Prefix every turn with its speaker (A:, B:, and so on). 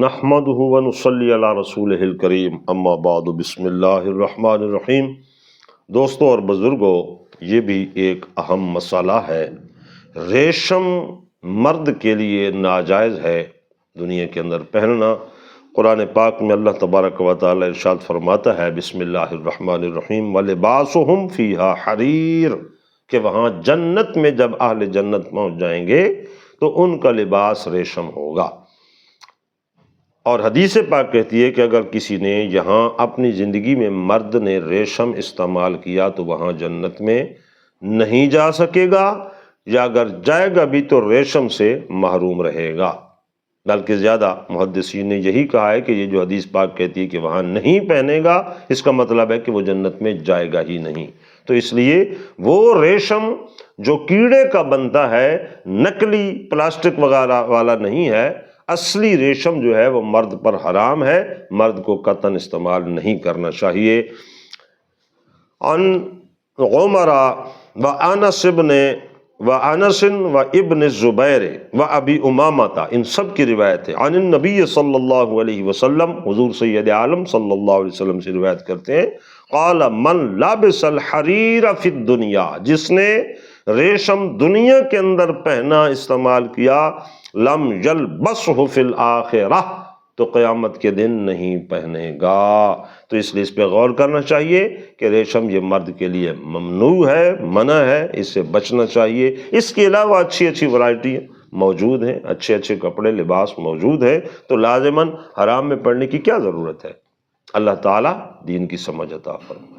A: نحمدہ ونصلی علی رسولہ الکریم اما بعد بسم اللہ الرحمن الرحیم۔ دوستوں اور بزرگوں، یہ بھی ایک اہم مسئلہ ہے۔ ریشم مرد کے لیے ناجائز ہے دنیا کے اندر پہننا۔ قرآن پاک میں اللہ تبارک و تعالی ارشاد فرماتا ہے بسم اللہ الرحمن الرحیم وَلِبَاسُهُمْ فِيهَا حریر، کہ وہاں جنت میں جب اہل جنت پہنچ جائیں گے تو ان کا لباس ریشم ہوگا۔ اور حدیث پاک کہتی ہے کہ اگر کسی نے یہاں اپنی زندگی میں مرد نے ریشم استعمال کیا تو وہاں جنت میں نہیں جا سکے گا، یا اگر جائے گا بھی تو ریشم سے محروم رہے گا۔ بلکہ زیادہ محدثین نے یہی کہا ہے کہ یہ جو حدیث پاک کہتی ہے کہ وہاں نہیں پہنے گا، اس کا مطلب ہے کہ وہ جنت میں جائے گا ہی نہیں۔ تو اس لیے وہ ریشم جو کیڑے کا بنتا ہے، نقلی پلاسٹک وغیرہ والا نہیں ہے، اصلی ریشم جو ہے وہ مرد پر حرام ہے، مرد کو قطعاً استعمال نہیں کرنا چاہیے۔ عن عمر وانس وابن الزبیر وابی امامہ، ان سب کی روایت ہے۔ عن النبی صلی اللہ علیہ وسلم، حضور سید عالم صلی اللہ علیہ وسلم سے روایت کرتے ہیں، قال من لابس الحریر فی الدنیا، جس نے ریشم دنیا کے اندر پہنا استعمال کیا، لم یلبسہ فی الآخرہ، تو قیامت کے دن نہیں پہنے گا۔ تو اس لیے اس پہ غور کرنا چاہیے کہ ریشم یہ مرد کے لیے ممنوع ہے، منع ہے، اس سے بچنا چاہیے۔ اس کے علاوہ اچھی ورائٹی موجود ہیں، اچھے کپڑے لباس موجود ہیں، تو لازماً حرام میں پڑنے کی کیا ضرورت ہے؟ اللہ تعالیٰ دین کی سمجھ عطا فرمائے۔